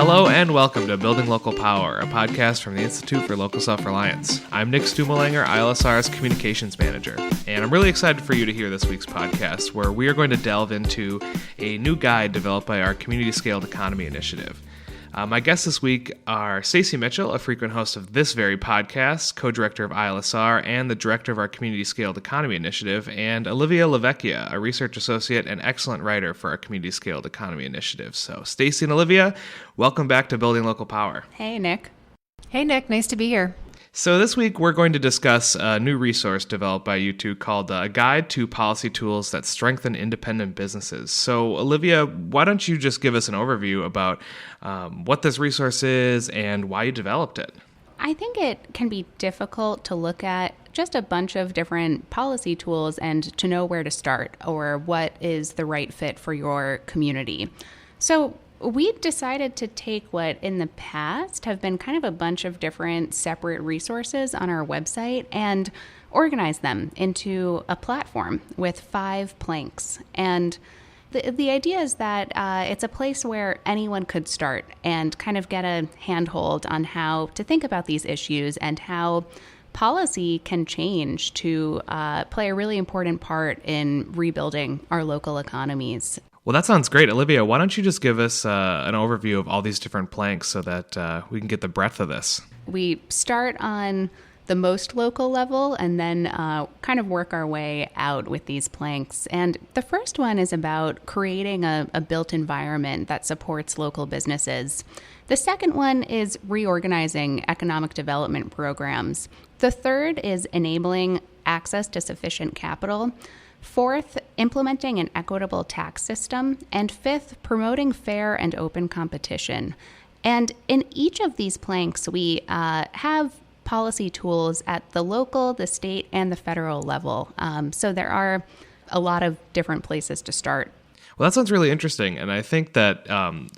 Hello and welcome to Building Local Power, a podcast from the Institute for Local Self-Reliance. I'm Nick Stumo-Langer, ILSR's Communications Manager, and I'm really excited for you to hear this week's podcast, where we are going to delve into a new guide developed by our Community Scaled Economy Initiative. My guests this week are Stacy Mitchell, a frequent host of this very podcast, co-director of ILSR, and the director of our Community Scaled Economy Initiative, and Olivia LaVecchia, a research associate and excellent writer for our Community Scaled Economy Initiative. So, Stacy and Olivia, welcome back to Building Local Power. Hey, Nick. Hey, Nick. Nice to be here. So this week, we're going to discuss a new resource developed by you two called A Guide to Policy Tools That Strengthen Independent Businesses. So, Olivia, why don't you just give us an overview about what this resource is and why you developed it? I think it can be difficult to look at just a bunch of different policy tools and to know where to start or what is the right fit for your community. So we decided to take what in the past have been kind of a bunch of different separate resources on our website and organize them into a platform with 5 planks. And the idea is that it's a place where anyone could start and kind of get a handhold on how to think about these issues and how policy can change to play a really important part in rebuilding our local economies. Well, that sounds great. Olivia, why don't you just give us an overview of all these different planks so that we can get the breadth of this? We start on the most local level and then kind of work our way out with these planks. And the first one is about creating a built environment that supports local businesses. The second one is reorganizing economic development programs. The third is enabling access to sufficient capital. Fourth, implementing an equitable tax system. And fifth, promoting fair and open competition. And in each of these planks, we have policy tools at the local, the state, and the federal level. So there are a lot of different places to start. Well, that sounds really interesting, and I think that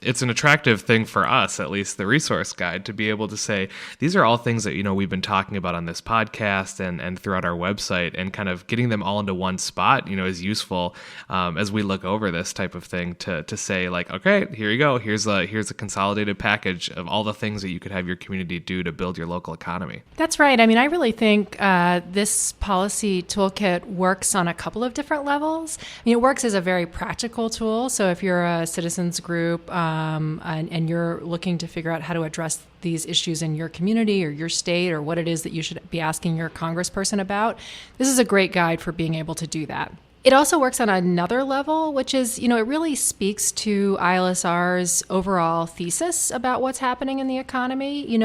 it's an attractive thing for us, at least the resource guide, to be able to say, these are all things that, we've been talking about on this podcast and throughout our website, and kind of getting them all into one spot, is useful as we look over this type of thing to say, like, okay, here you go. Here's a consolidated package of all the things that you could have your community do to build your local economy. That's right. I mean, I really think this policy toolkit works on a couple of different levels. It works as a very practical tool. So if you're a citizens group and you're looking to figure out how to address these issues in your community or your state or what it is that you should be asking your congressperson about, this is a great guide for being able to do that. It also works on another level, which is, it really speaks to ILSR's overall thesis about what's happening in the economy.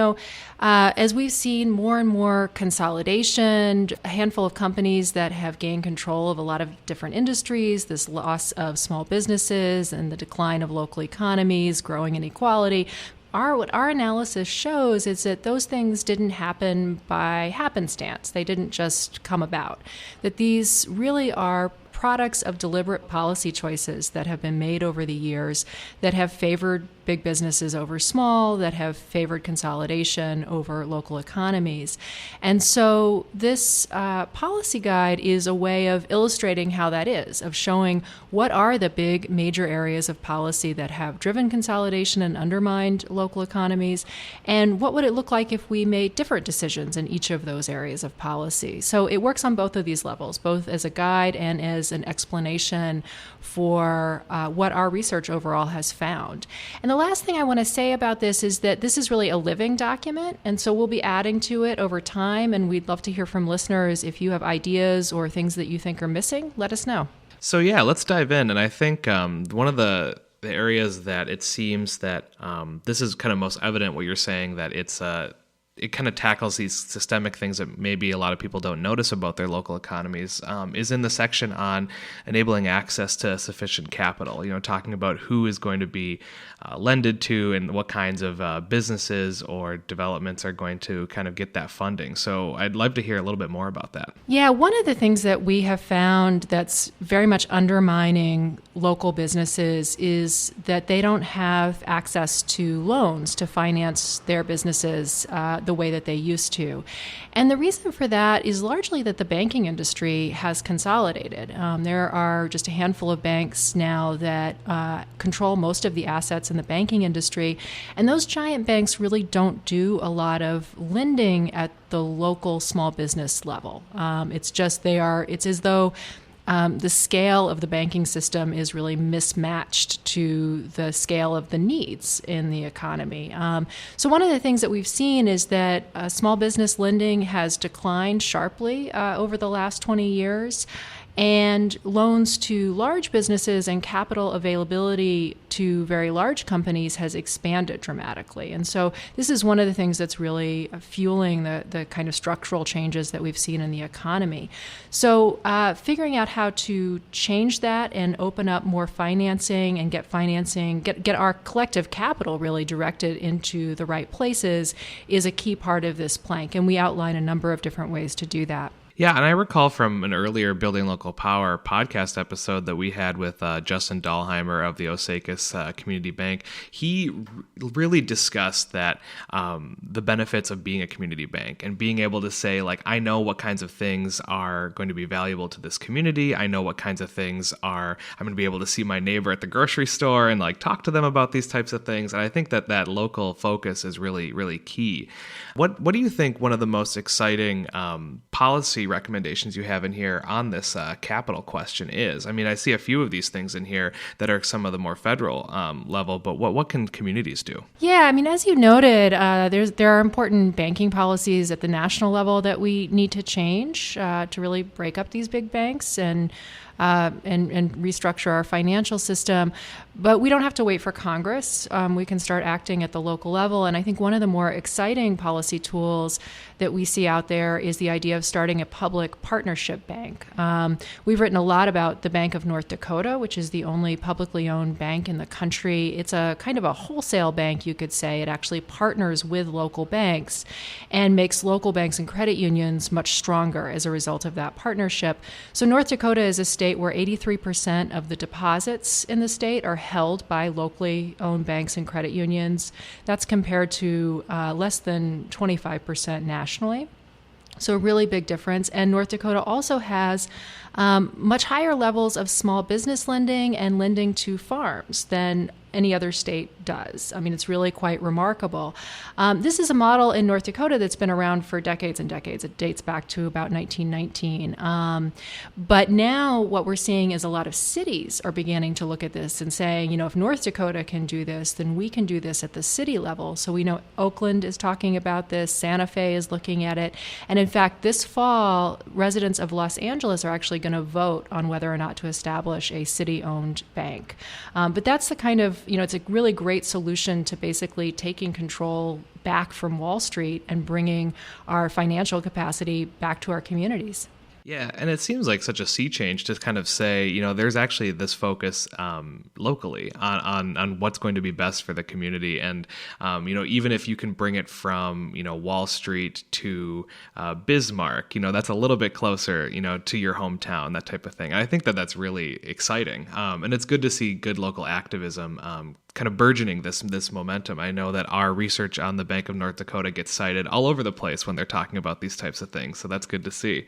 As we've seen more and more consolidation, a handful of companies that have gained control of a lot of different industries, this loss of small businesses and the decline of local economies, growing inequality. What our analysis shows is that those things didn't happen by happenstance. They didn't just come about. That these really are products of deliberate policy choices that have been made over the years that have favored big businesses over small, that have favored consolidation over local economies. And so this policy guide is a way of illustrating how that is, of showing what are the big major areas of policy that have driven consolidation and undermined local economies, and what would it look like if we made different decisions in each of those areas of policy. So it works on both of these levels, both as a guide and as an explanation for what our research overall has found. And the last thing I want to say about this is that this is really a living document, and so we'll be adding to it over time, and we'd love to hear from listeners. If you have ideas or things that you think are missing, let us know. So yeah, let's dive in. And I think one of the areas that it seems that this is kind of most evident what you're saying, that it kind of tackles these systemic things that maybe a lot of people don't notice about their local economies, is in the section on enabling access to sufficient capital, talking about who is going to be lended to and what kinds of businesses or developments are going to kind of get that funding. So I'd love to hear a little bit more about that. Yeah, one of the things that we have found that's very much undermining local businesses is that they don't have access to loans to finance their businesses, the way that they used to. And the reason for that is largely that the banking industry has consolidated. There are just a handful of banks now that control most of the assets in the banking industry, and those giant banks really don't do a lot of lending at the local small business level. It's as though the scale of the banking system is really mismatched to the scale of the needs in the economy. So one of the things that we've seen is that small business lending has declined sharply over the last 20 years. And loans to large businesses and capital availability to very large companies has expanded dramatically. And so this is one of the things that's really fueling the kind of structural changes that we've seen in the economy. So figuring out how to change that and open up more financing and get our collective capital really directed into the right places is a key part of this plank. And we outline a number of different ways to do that. Yeah, and I recall from an earlier Building Local Power podcast episode that we had with Justin Dahlheimer of the Osakis Community Bank. He really discussed that the benefits of being a community bank and being able to say, like, I know what kinds of things are going to be valuable to this community. I know what kinds of things I'm going to be able to see my neighbor at the grocery store and like talk to them about these types of things. And I think that local focus is really, really key. What do you think one of the most exciting policy recommendations you have in here on this capital question is? I mean, I see a few of these things in here that are some of the more federal level, but what can communities do? Yeah, I mean, as you noted, there are important banking policies at the national level that we need to change to really break up these big banks and restructure our financial system. But we don't have to wait for Congress. We can start acting at the local level. And I think one of the more exciting policy tools that we see out there is the idea of starting a public partnership bank. We've written a lot about the Bank of North Dakota, which is the only publicly owned bank in the country. It's a kind of a wholesale bank, you could say. It actually partners with local banks and makes local banks and credit unions much stronger as a result of that partnership. So North Dakota is a state where 83% of the deposits in the state are held by locally owned banks and credit unions. That's compared to less than 25% nationally. So a really big difference. And North Dakota also has much higher levels of small business lending and lending to farms than any other state does. I mean, it's really quite remarkable. This is a model in North Dakota that's been around for decades and decades. It dates back to about 1919. But now what we're seeing is a lot of cities are beginning to look at this and saying, if North Dakota can do this, then we can do this at the city level. So we know Oakland is talking about this, Santa Fe is looking at it. And in fact, this fall, residents of Los Angeles are actually going to vote on whether or not to establish a city-owned bank. But that's the kind of, it's a really great solution to basically taking control back from Wall Street and bringing our financial capacity back to our communities. Yeah, and it seems like such a sea change to kind of say, there's actually this focus locally on what's going to be best for the community. And, even if you can bring it from, Wall Street to Bismarck, that's a little bit closer, to your hometown, that type of thing. And I think that that's really exciting. And it's good to see good local activism kind of burgeoning this momentum. I know that our research on the Bank of North Dakota gets cited all over the place when they're talking about these types of things. So that's good to see.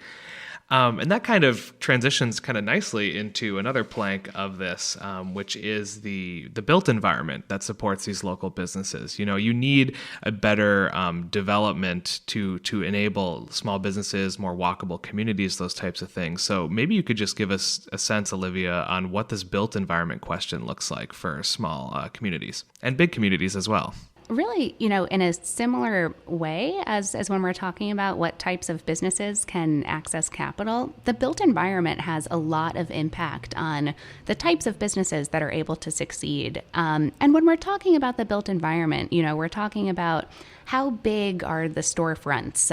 And that kind of transitions kind of nicely into another plank of this, which is the built environment that supports these local businesses. You need a better development to enable small businesses, more walkable communities, those types of things. So maybe you could just give us a sense, Olivia, on what this built environment question looks like for small communities and big communities as well. Really, in a similar way as when we're talking about what types of businesses can access capital, the built environment has a lot of impact on the types of businesses that are able to succeed. And when we're talking about the built environment, we're talking about how big are the storefronts?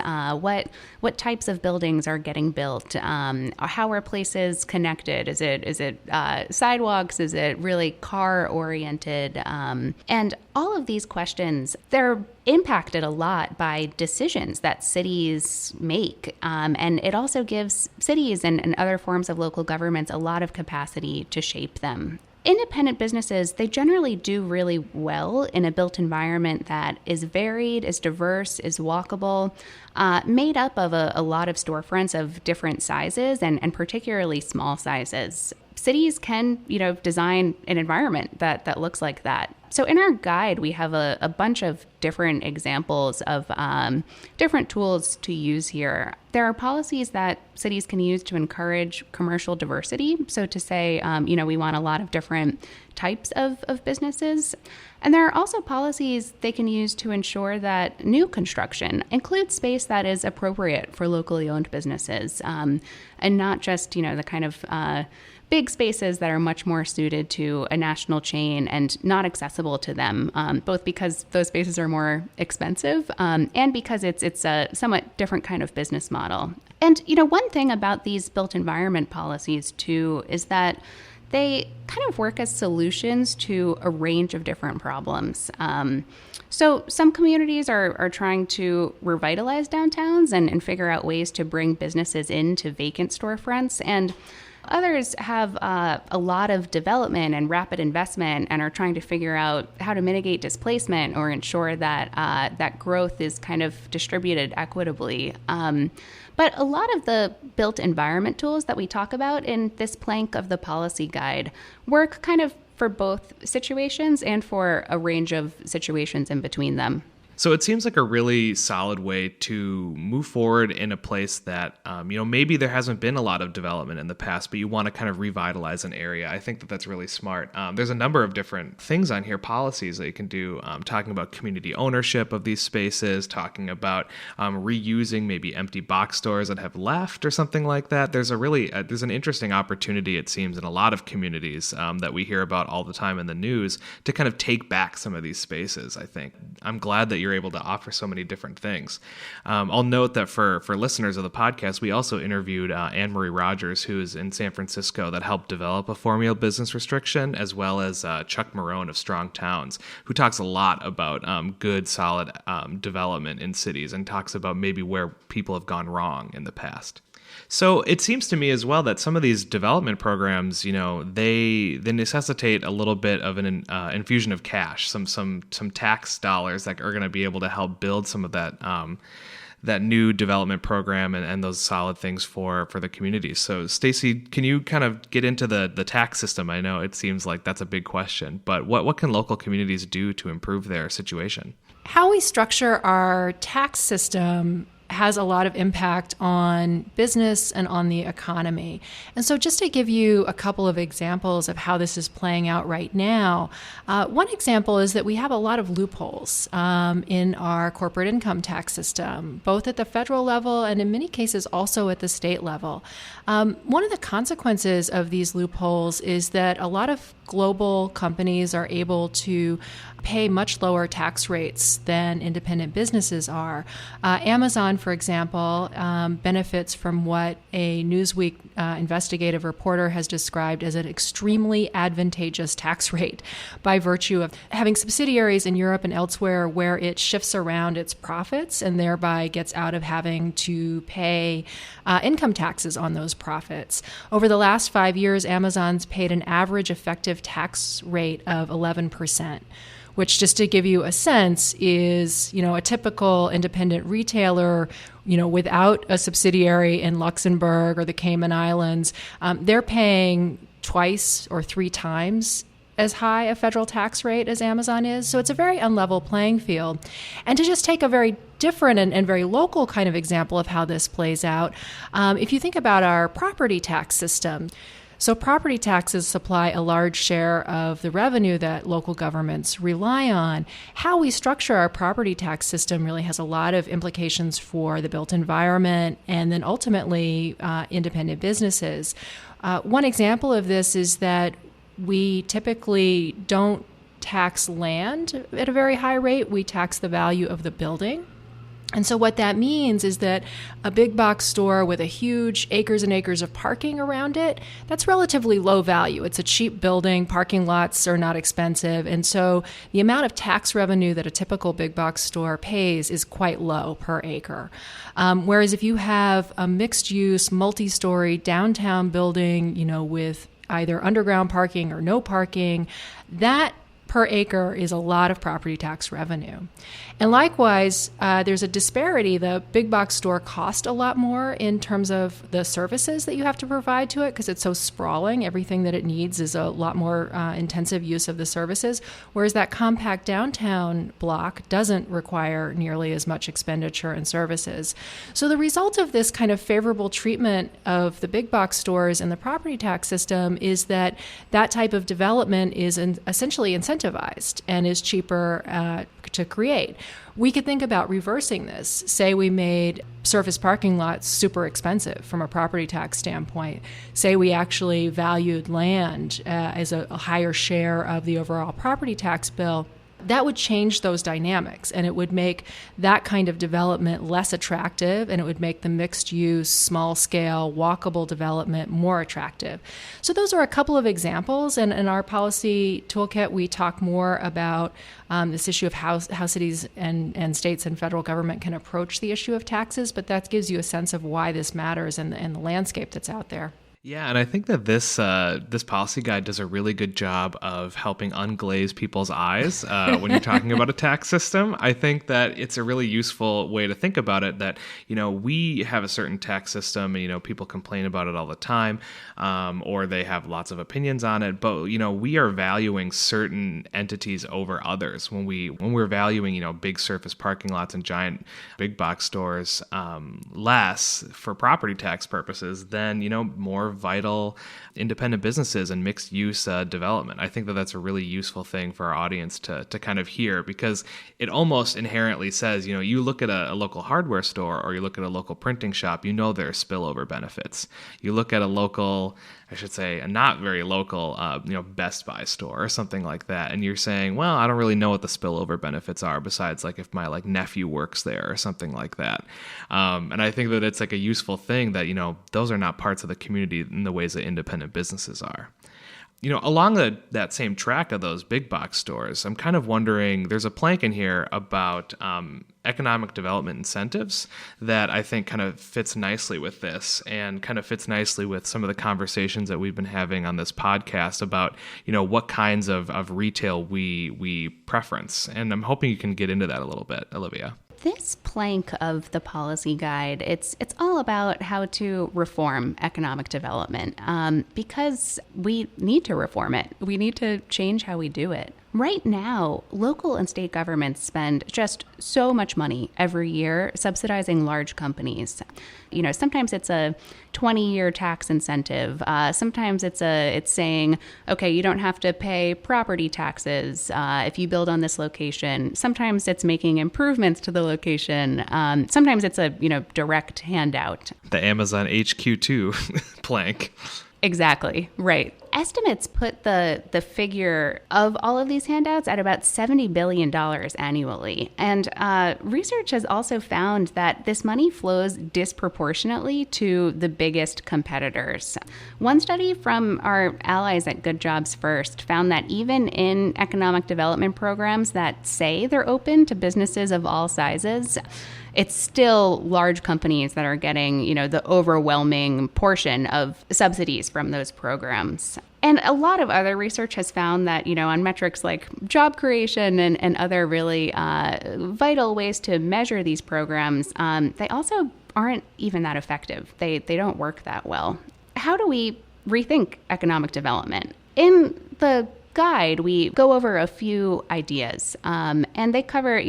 What types of buildings are getting built? How are places connected? Is it sidewalks? Is it really car oriented? And all of these questions, they're impacted a lot by decisions that cities make. And it also gives cities and other forms of local governments a lot of capacity to shape them. Independent businesses, they generally do really well in a built environment that is varied, is diverse, is walkable, made up of a lot of storefronts of different sizes and particularly small sizes. Cities can, design an environment that looks like that. So in our guide, we have a bunch of different examples of different tools to use here. There are policies that cities can use to encourage commercial diversity. So to say, we want a lot of different types of businesses. And there are also policies they can use to ensure that new construction includes space that is appropriate for locally owned businesses, and not just, the kind of big spaces that are much more suited to a national chain and not accessible to them, both because those spaces are more expensive and because it's a somewhat different kind of business model. And, one thing about these built environment policies, too, is that they kind of work as solutions to a range of different problems. So some communities are trying to revitalize downtowns and figure out ways to bring businesses into vacant storefronts. And others have a lot of development and rapid investment and are trying to figure out how to mitigate displacement or ensure that that growth is kind of distributed equitably. But a lot of the built environment tools that we talk about in this plank of the policy guide work kind of for both situations and for a range of situations in between them. So it seems like a really solid way to move forward in a place that, maybe there hasn't been a lot of development in the past, but you want to kind of revitalize an area. I think that that's really smart. There's a number of different things on here, policies that you can do, talking about community ownership of these spaces, talking about reusing maybe empty box stores that have left or something like that. There's there's an interesting opportunity, it seems, in a lot of communities that we hear about all the time in the news to kind of take back some of these spaces, I think. I'm glad that you're able to offer so many different things. I'll note that for listeners of the podcast, we also interviewed Anne Marie Rogers, who is in San Francisco, that helped develop a formula business restriction, as well as Chuck Marone of Strong Towns, who talks a lot about good, solid development in cities and talks about maybe where people have gone wrong in the past. So it seems to me as well that some of these development programs, they necessitate a little bit of an infusion of cash, some tax dollars that are going to be able to help build some of that new development program and those solid things for the communities. So Stacy, can you kind of get into the tax system? I know it seems like that's a big question, but what can local communities do to improve their situation? How we structure our tax system has a lot of impact on business and on the economy. And so just to give you a couple of examples of how this is playing out right now, one example is that we have a lot of loopholes in our corporate income tax system, both at the federal level and in many cases also at the state level. One of the consequences of these loopholes is that a lot of global companies are able to pay much lower tax rates than independent businesses are. Amazon, for example, benefits from what a Newsweek investigative reporter has described as an extremely advantageous tax rate by virtue of having subsidiaries in Europe and elsewhere where it shifts around its profits and thereby gets out of having to pay income taxes on those profits. Over the last 5 years, Amazon's paid an average effective tax rate of 11%. Which, just to give you a sense, is, a typical independent retailer, without a subsidiary in Luxembourg or the Cayman Islands, they're paying twice or three times as high a federal tax rate as Amazon is. So it's a very unlevel playing field. And to just take a very different and very local kind of example of how this plays out, if you think about our property tax system, so property taxes supply a large share of the revenue that local governments rely on. How we structure our property tax system really has a lot of implications for the built environment and then ultimately independent businesses. One example of this is that we typically don't tax land at a very high rate. We tax the value of the building. And so what that means is that a big box store with a huge acres and acres of parking around it, that's relatively low value. It's a cheap building. Parking lots are not expensive. And so the amount of tax revenue that a typical big box store pays is quite low per acre. Whereas if you have a mixed use, multi-story downtown building, with either underground parking or no parking, that per acre is a lot of property tax revenue. And likewise, there's a disparity. The big box store costs a lot more in terms of the services that you have to provide to it because it's so sprawling. Everything that it needs is a lot more intensive use of the services, whereas that compact downtown block doesn't require nearly as much expenditure and services. So the result of this kind of favorable treatment of the big box stores in the property tax system is that that type of development is essentially incentivized and is cheaper to create. We could think about reversing this. Say we made surface parking lots super expensive from a property tax standpoint. Say we actually valued land as a higher share of the overall property tax bill. That would change those dynamics, and it would make that kind of development less attractive, and it would make the mixed-use, small-scale, walkable development more attractive. So those are a couple of examples, and in our policy toolkit, we talk more about this issue of how cities and states and federal government can approach the issue of taxes, but that gives you a sense of why this matters and the landscape that's out there. Yeah, and I think that this policy guide does a really good job of helping unglaze people's eyes when you're talking about a tax system. I think that it's a really useful way to think about it that, we have a certain tax system and, people complain about it all the time or they have lots of opinions on it. But, we are valuing certain entities over others when we're valuing, big surface parking lots and giant big box stores less for property tax purposes than, more vital independent businesses and mixed use development. I think that that's a really useful thing for our audience to kind of hear because it almost inherently says, you look at a local hardware store or you look at a local printing shop, there are spillover benefits. You look at a local, I should say, a not very local, Best Buy store or something like that. And you're saying, well, I don't really know what the spillover benefits are besides like if my nephew works there or something like that. And I think that it's like a useful thing that, those are not parts of the community in the ways that independent businesses are. Along that same track of those big box stores, I'm kind of wondering, there's a plank in here about economic development incentives that I think kind of fits nicely with this and kind of fits nicely with some of the conversations that we've been having on this podcast about, what kinds of retail we preference. And I'm hoping you can get into that a little bit, Olivia. This plank of the policy guide, it's all about how to reform economic development because we need to reform it. We need to change how we do it. Right now, local and state governments spend just so much money every year subsidizing large companies. Sometimes it's a 20-year tax incentive. Sometimes it's saying, okay, you don't have to pay property taxes if you build on this location. Sometimes it's making improvements to the location. Sometimes it's a direct handout. The Amazon HQ2 plank. Exactly, right. Estimates put the figure of all of these handouts at about $70 billion annually. And research has also found that this money flows disproportionately to the biggest competitors. One study from our allies at Good Jobs First found that even in economic development programs that say they're open to businesses of all sizes, it's still large companies that are getting, the overwhelming portion of subsidies from those programs. And a lot of other research has found that, on metrics like job creation and other really vital ways to measure these programs, they also aren't even that effective. They don't work that well. How do we rethink economic development? In the guide, we go over a few ideas, and they cover,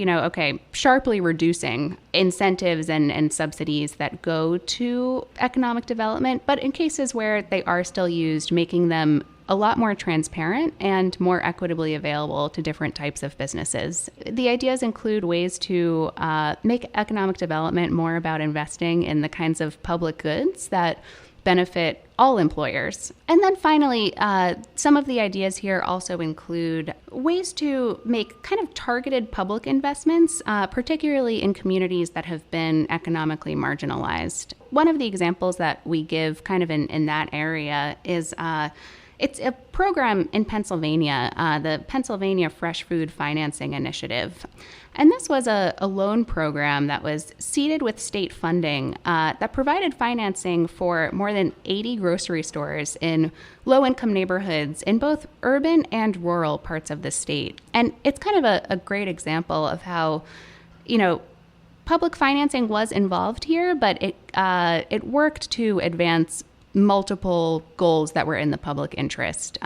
sharply reducing incentives and subsidies that go to economic development, but in cases where they are still used, making them a lot more transparent and more equitably available to different types of businesses. The ideas include ways to make economic development more about investing in the kinds of public goods that benefit all employers. And then finally, some of the ideas here also include ways to make kind of targeted public investments, particularly in communities that have been economically marginalized. One of the examples that we give kind of in that area is It's a program in Pennsylvania, the Pennsylvania Fresh Food Financing Initiative. And this was a loan program that was seeded with state funding that provided financing for more than 80 grocery stores in low-income neighborhoods in both urban and rural parts of the state. And it's kind of a great example of how, public financing was involved here, but it worked to advance multiple goals that were in the public interest,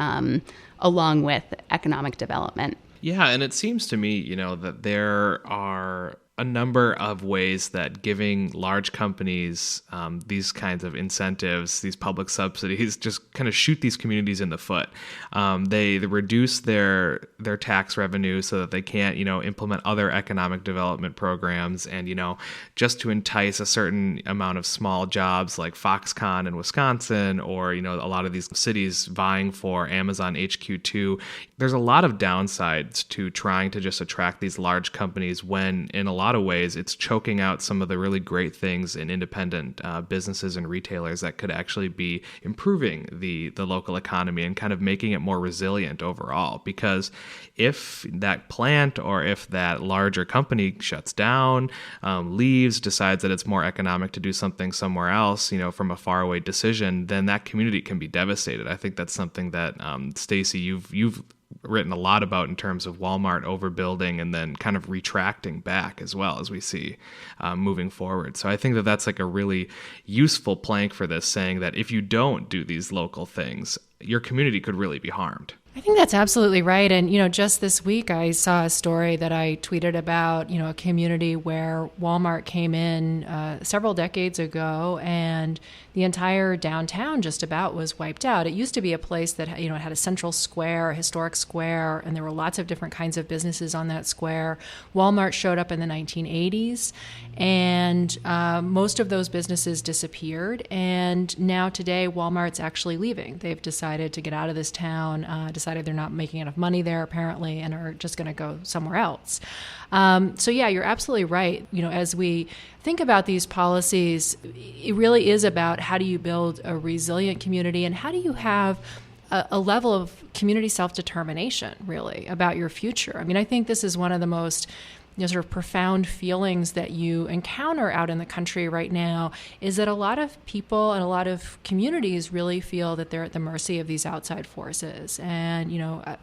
along with economic development. Yeah, and it seems to me, that there are a number of ways that giving large companies these kinds of incentives, these public subsidies, just kind of shoot these communities in the foot. They reduce their tax revenue so that they can't, implement other economic development programs, and just to entice a certain amount of small jobs like Foxconn in Wisconsin, or a lot of these cities vying for Amazon HQ2. There's a lot of downsides to trying to just attract these large companies when, in a lot of ways, it's choking out some of the really great things in independent businesses and retailers that could actually be improving the local economy and kind of making it more resilient overall. Because if that plant or if that larger company shuts down, leaves, decides that it's more economic to do something somewhere else, from a faraway decision, then that community can be devastated. I think that's something that, Stacy, you've written a lot about in terms of Walmart overbuilding and then kind of retracting back as well, as we see moving forward. So I think that that's like a really useful plank for this, saying that if you don't do these local things, your community could really be harmed. I think that's absolutely right. And, just this week I saw a story that I tweeted about, a community where Walmart came in several decades ago, and the entire downtown just about was wiped out. It used to be a place that, it had a central square, a historic square, and there were lots of different kinds of businesses on that square. Walmart showed up in the 1980s, and most of those businesses disappeared. And now today, Walmart's actually leaving. They've decided to get out of this town, decided they're not making enough money there apparently, and are just going to go somewhere else. So yeah, you're absolutely right. As we think about these policies, it really is about how do you build a resilient community, and how do you have a level of community self-determination, really, about your future. I mean, I think this is one of the most sort of profound feelings that you encounter out in the country right now, is that a lot of people and a lot of communities really feel that they're at the mercy of these outside forces. And,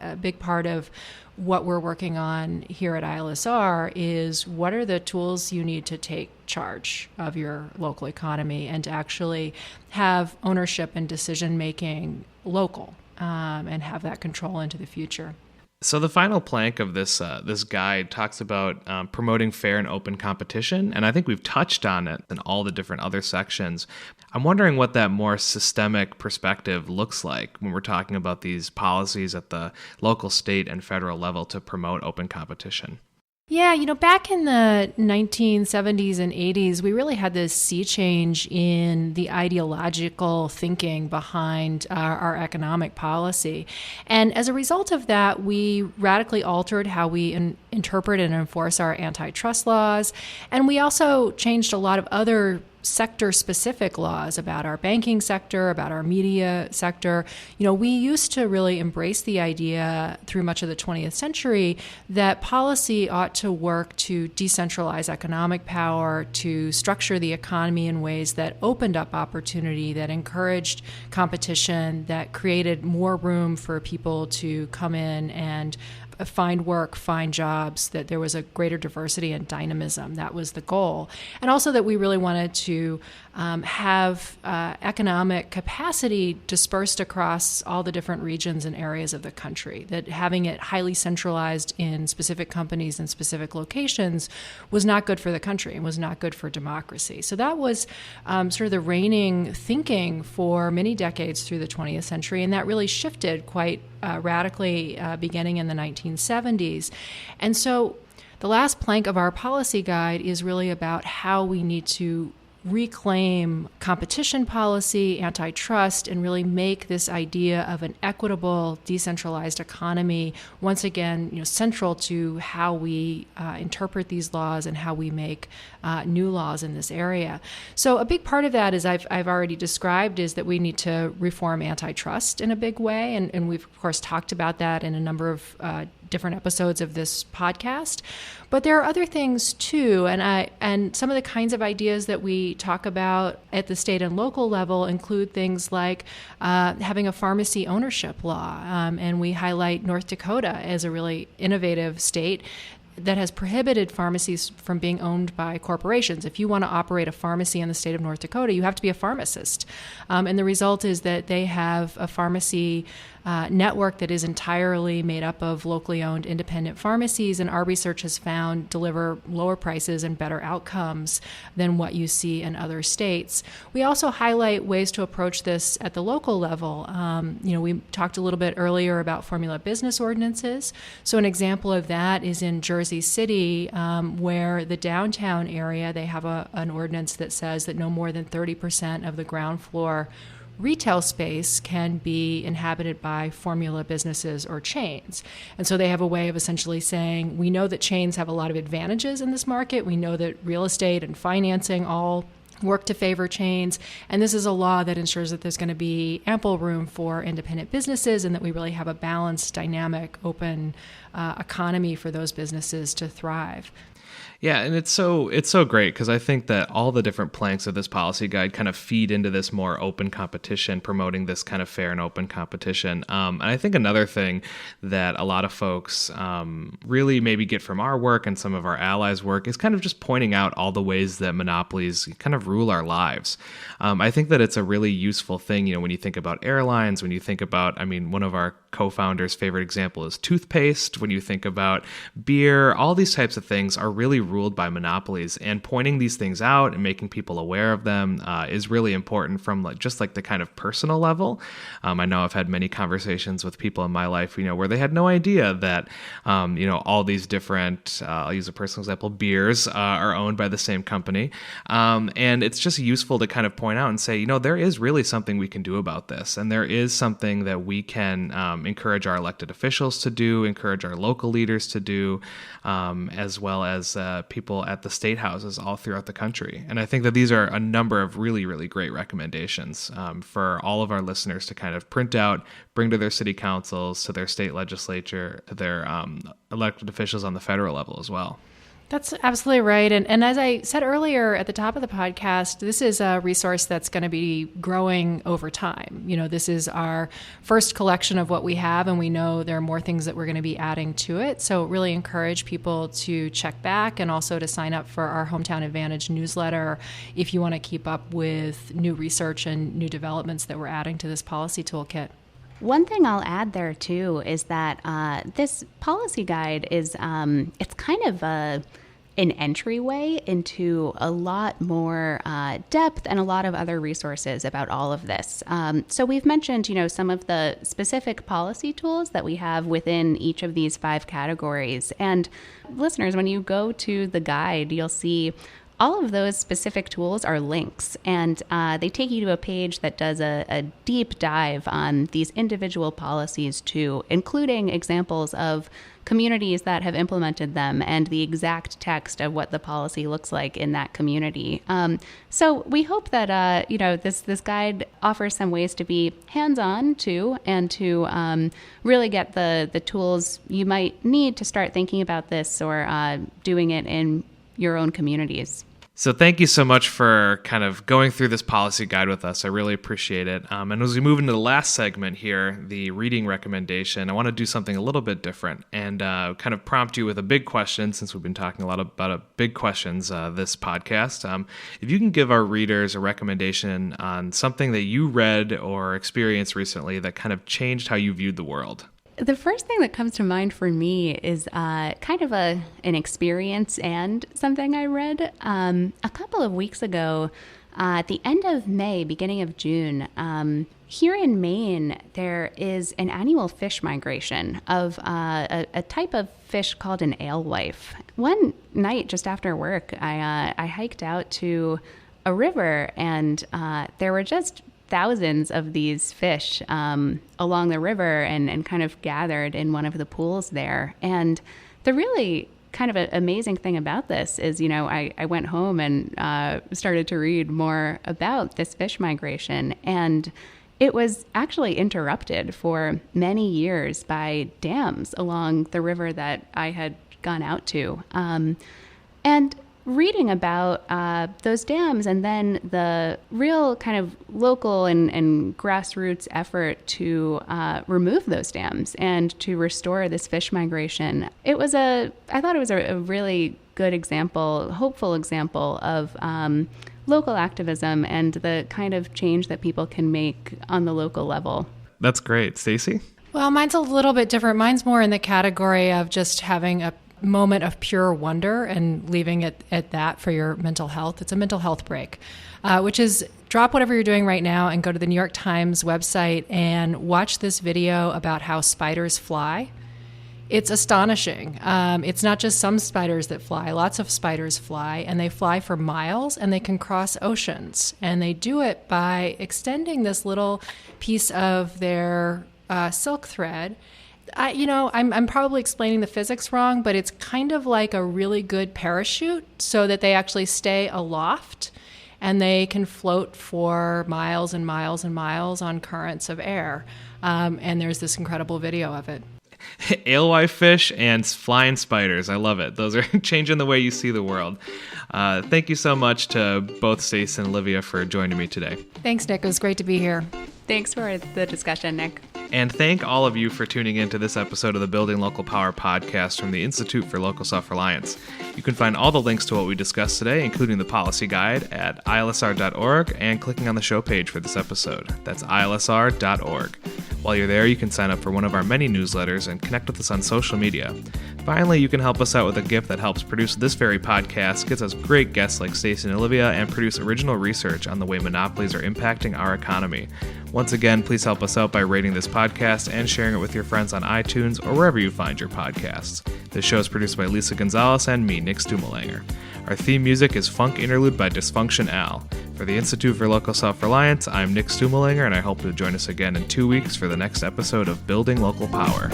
a big part of what we're working on here at ILSR is what are the tools you need to take charge of your local economy and to actually have ownership and decision-making local, and have that control into the future. So the final plank of this guide talks about promoting fair and open competition, and I think we've touched on it in all the different other sections. I'm wondering what that more systemic perspective looks like when we're talking about these policies at the local, state, and federal level to promote open competition. Yeah, back in the 1970s and 80s, we really had this sea change in the ideological thinking behind our economic policy. And as a result of that, we radically altered how we interpret and enforce our antitrust laws. And we also changed a lot of other sector-specific laws about our banking sector, about our media sector. We used to really embrace the idea through much of the 20th century that policy ought to work to decentralize economic power, to structure the economy in ways that opened up opportunity, that encouraged competition, that created more room for people to come in and find work, find jobs, that there was a greater diversity and dynamism. That was the goal. And also that we really wanted to have economic capacity dispersed across all the different regions and areas of the country, that having it highly centralized in specific companies and specific locations was not good for the country and was not good for democracy. So that was sort of the reigning thinking for many decades through the 20th century, and that really shifted quite radically beginning in the 1970s. And so the last plank of our policy guide is really about how we need to reclaim competition policy, antitrust, and really make this idea of an equitable, decentralized economy once again, central to how we interpret these laws and how we make new laws in this area. So a big part of that, as I've already described, is that we need to reform antitrust in a big way, and we've of course talked about that in a number of different episodes of this podcast. But there are other things too, and some of the kinds of ideas that we talk about at the state and local level include things like having a pharmacy ownership law, and we highlight North Dakota as a really innovative state that has prohibited pharmacies from being owned by corporations. If you want to operate a pharmacy in the state of North Dakota, you have to be a pharmacist. And the result is that they have a pharmacy network that is entirely made up of locally owned independent pharmacies, and our research has found deliver lower prices and better outcomes than what you see in other states. We also highlight ways to approach this at the local level. We talked a little bit earlier about formula business ordinances. So an example of that is in Jersey City, where the downtown area, they have an ordinance that says that no more than 30% of the ground floor retail space can be inhabited by formula businesses or chains. And so they have a way of essentially saying, we know that chains have a lot of advantages in this market. We know that real estate and financing all work to favor chains. And this is a law that ensures that there's going to be ample room for independent businesses and that we really have a balanced, dynamic, open economy for those businesses to thrive. Yeah, and it's so great because I think that all the different planks of this policy guide kind of feed into this more open competition, promoting this kind of fair and open competition. And I think another thing that a lot of folks really maybe get from our work and some of our allies' work is kind of just pointing out all the ways that monopolies kind of rule our lives. I think that it's a really useful thing, when you think about airlines, when you think about, one of our co-founders' favorite example is toothpaste. When you think about beer, all these types of things are really ruled by monopolies, and pointing these things out and making people aware of them is really important from the kind of personal level. I know I've had many conversations with people in my life, where they had no idea that, all these different, I'll use a personal example, beers are owned by the same company. And it's just useful to kind of point out and say, there is really something we can do about this. And there is something that we can encourage our elected officials to do, encourage our local leaders to do, as well as people at the state houses all throughout the country. And I think that these are a number of really, really great recommendations for all of our listeners to kind of print out, bring to their city councils, to their state legislature, to their elected officials on the federal level as well. That's absolutely right. And as I said earlier at the top of the podcast, this is a resource that's going to be growing over time. This is our first collection of what we have, and we know there are more things that we're going to be adding to it. So really encourage people to check back and also to sign up for our Hometown Advantage newsletter if you want to keep up with new research and new developments that we're adding to this policy toolkit. One thing I'll add there, too, is that this policy guide is it's kind of an entryway into a lot more depth and a lot of other resources about all of this. So we've mentioned, some of the specific policy tools that we have within each of these 5 categories. And listeners, when you go to the guide, you'll see all of those specific tools are links, and they take you to a page that does a deep dive on these individual policies too, including examples of communities that have implemented them and the exact text of what the policy looks like in that community. So we hope that this guide offers some ways to be hands-on too, and to really get the tools you might need to start thinking about this or doing it in your own communities. So thank you so much for kind of going through this policy guide with us. I really appreciate it. And as we move into the last segment here, the reading recommendation, I want to do something a little bit different and kind of prompt you with a big question, since we've been talking a lot about big questions this podcast. If you can give our readers a recommendation on something that you read or experienced recently that kind of changed how you viewed the world. The first thing that comes to mind for me is kind of an experience and something I read a couple of weeks ago. At the end of May, beginning of June, here in Maine, there is an annual fish migration of a type of fish called an alewife. One night just after work, I hiked out to a river, and there were just thousands of these fish along the river and kind of gathered in one of the pools there. And the really kind of amazing thing about this is, I went home and started to read more about this fish migration, and it was actually interrupted for many years by dams along the river that I had gone out to. And reading about those dams and then the real kind of local and grassroots effort to remove those dams and to restore this fish migration, I thought it was a really good example, hopeful example of local activism and the kind of change that people can make on the local level. That's great. Stacy? Well, mine's a little bit different. Mine's more in the category of just having a moment of pure wonder and leaving it at that for your mental health. It's a mental health break, which is drop whatever you're doing right now and go to the New York Times website and watch this video about how spiders fly. It's astonishing. It's not just some spiders that fly. Lots of spiders fly, and they fly for miles, and they can cross oceans. And they do it by extending this little piece of their silk thread. I'm probably explaining the physics wrong, but it's kind of like a really good parachute so that they actually stay aloft and they can float for miles and miles and miles on currents of air. And there's this incredible video of it. Alewife fish and flying spiders. I love it. Those are changing the way you see the world. Thank you so much to both Stacy and Olivia for joining me today. Thanks, Nick. It was great to be here. Thanks for the discussion, Nick. And thank all of you for tuning in to this episode of the Building Local Power podcast from the Institute for Local Self-Reliance. You can find all the links to what we discussed today, including the policy guide, at ilsr.org and clicking on the show page for this episode. That's ilsr.org. While you're there, you can sign up for one of our many newsletters and connect with us on social media. Finally, you can help us out with a gift that helps produce this very podcast, gets us great guests like Stacy and Olivia, and produce original research on the way monopolies are impacting our economy. Once again, please help us out by rating this podcast and sharing it with your friends on iTunes or wherever you find your podcasts. This show is produced by Lisa Gonzalez and me, Nick Stumo-Langer. Our theme music is Funk Interlude by Dysfunction Al. For the Institute for Local Self-Reliance, I'm Nick Stumo-Langer, and I hope you'll join us again in 2 weeks for the next episode of Building Local Power.